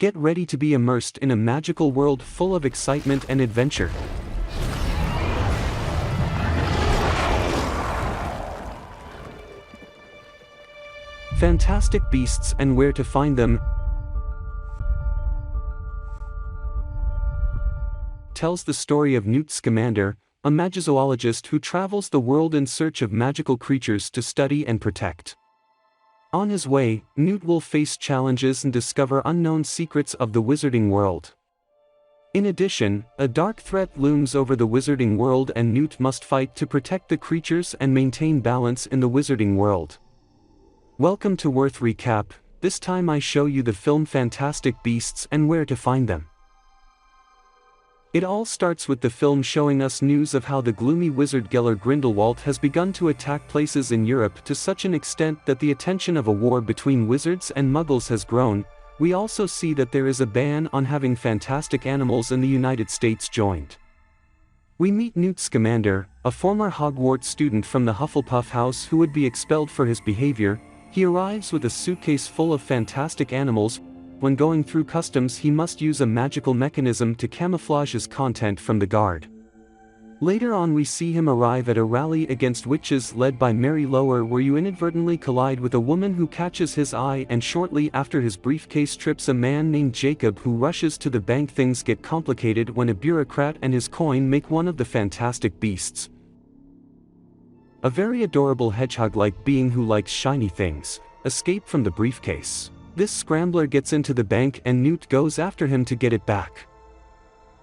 Get ready to be immersed in a magical world full of excitement and adventure. Fantastic beasts and where to find them tells the story of Newt Scamander, a magizoologist who travels the world in search of magical creatures to study and protect. On his way, Newt will face challenges and discover unknown secrets of the wizarding world. In addition, a dark threat looms over the wizarding world and Newt must fight to protect the creatures and maintain balance in the wizarding world. Welcome to Worth Recap. This time I show you the film Fantastic Beasts and where to find them. It all starts with the film showing us news of how the gloomy wizard Gellert Grindelwald has begun to attack places in Europe to such an extent that the attention of a war between wizards and muggles has grown. We also see that there is a ban on having fantastic animals in the United States joined. We meet Newt Scamander, a former Hogwarts student from the Hufflepuff house who would be expelled for his behavior. He arrives with a suitcase full of fantastic animals. When going through customs he must use a magical mechanism to camouflage his content from the guard. Later on we see him arrive at a rally against witches led by Mary Lower where you inadvertently collide with a woman who catches his eye, and shortly after his briefcase trips a man named Jacob who rushes to the bank. Things get complicated when a bureaucrat and his coin make one of the fantastic beasts. A very adorable hedgehog-like being who likes shiny things, escape from the briefcase. This scrambler gets into the bank and Newt goes after him to get it back.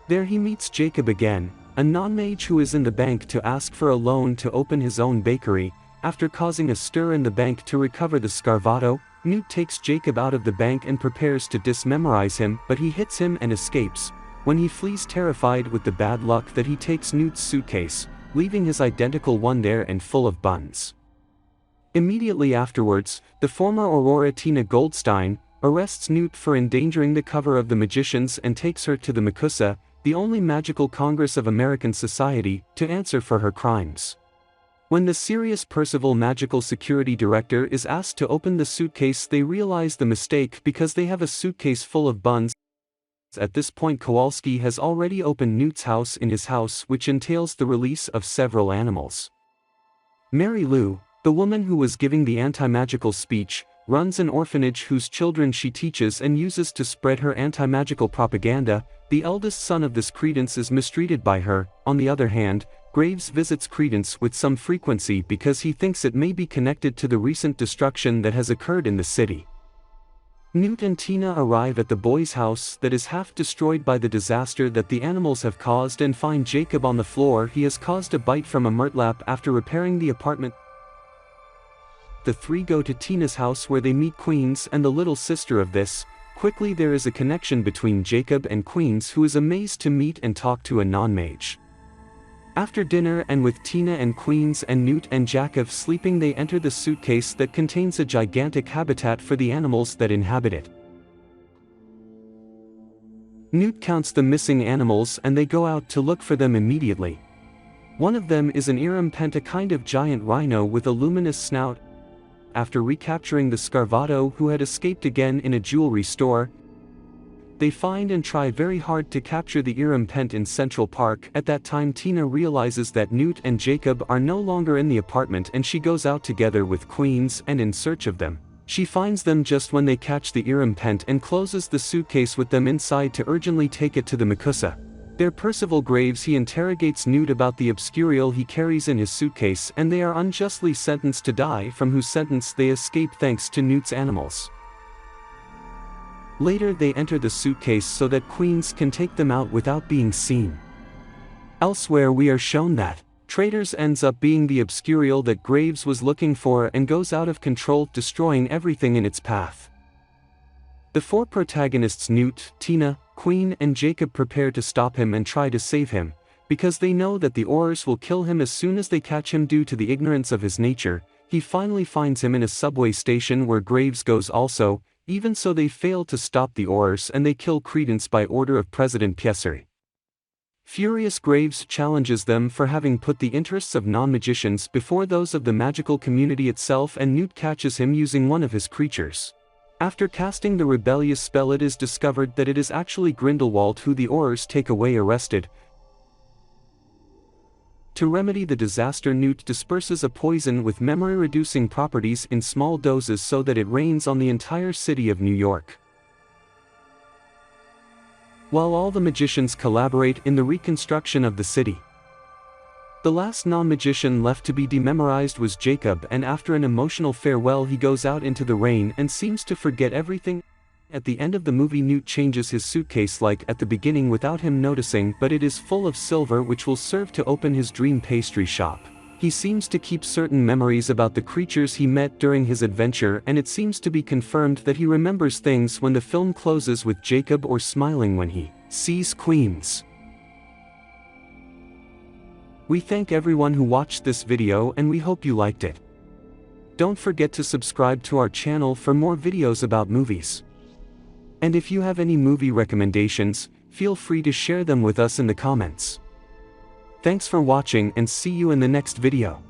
There he meets Jacob again, a non-mage who is in the bank to ask for a loan to open his own bakery. After causing a stir in the bank to recover the Scarvato, Newt takes Jacob out of the bank and prepares to dismemorize him, but he hits him and escapes. When he flees terrified with the bad luck that he takes Newt's suitcase, leaving his identical one there and full of buns. Immediately afterwards, the former Aurora Tina Goldstein arrests Newt for endangering the cover of the Magicians and takes her to the MACUSA, the only magical congress of American society, to answer for her crimes. When the serious Percival Magical Security Director is asked to open the suitcase, they realize the mistake because they have a suitcase full of buns. At this point Kowalski has already opened Newt's house in his house, which entails the release of several animals. Mary Lou, the woman who was giving the anti-magical speech, runs an orphanage whose children she teaches and uses to spread her anti-magical propaganda. The eldest son of this Credence is mistreated by her. On the other hand, Graves visits Credence with some frequency because he thinks it may be connected to the recent destruction that has occurred in the city. Newt and Tina arrive at the boy's house that is half destroyed by the disaster that the animals have caused and find Jacob on the floor. He has caused a bite from a murtlap after repairing the apartment. The three go to Tina's house where they meet Queens and the little sister of this. Quickly there is a connection between Jacob and Queens, who is amazed to meet and talk to a non-mage. After dinner and with Tina and Queens and Newt and Jacob sleeping, they enter the suitcase that contains a gigantic habitat for the animals that inhabit it. Newt counts the missing animals and they go out to look for them immediately. One of them is an Irampent, a kind of giant rhino with a luminous snout. After recapturing the Scarvato, who had escaped again in a jewelry store, they find and try very hard to capture the Irampent in Central Park. At that time Tina realizes that Newt and Jacob are no longer in the apartment and she goes out together with Queens and in search of them. She finds them just when they catch the Irampent and closes the suitcase with them inside to urgently take it to the MACUSA. There Percival Graves he interrogates Newt about the obscurial he carries in his suitcase, and they are unjustly sentenced to die, from whose sentence they escape thanks to Newt's animals. Later they enter the suitcase so that Queens can take them out without being seen. Elsewhere we are shown that Traitors ends up being the obscurial that Graves was looking for and goes out of control, destroying everything in its path. The four protagonists Newt, Tina, Queen and Jacob prepare to stop him and try to save him, because they know that the Aurors will kill him as soon as they catch him due to the ignorance of his nature. He finally finds him in a subway station where Graves goes also. Even so they fail to stop the Aurors and they kill Credence by order of President Piesseri. Furious Graves challenges them for having put the interests of non-magicians before those of the magical community itself, and Newt catches him using one of his creatures. After casting the rebellious spell, it is discovered that it is actually Grindelwald who the Aurors take away arrested. To remedy the disaster, Newt disperses a poison with memory-reducing properties in small doses so that it rains on the entire city of New York. While all the magicians collaborate in the reconstruction of the city. The last non-magician left to be dememorized was Jacob, and after an emotional farewell he goes out into the rain and seems to forget everything. At the end of the movie, Newt changes his suitcase like at the beginning without him noticing, but it is full of silver which will serve to open his dream pastry shop. He seems to keep certain memories about the creatures he met during his adventure, and it seems to be confirmed that he remembers things when the film closes with Jacob or smiling when he sees queens. We thank everyone who watched this video and we hope you liked it. Don't forget to subscribe to our channel for more videos about movies. And if you have any movie recommendations, feel free to share them with us in the comments. Thanks for watching and see you in the next video.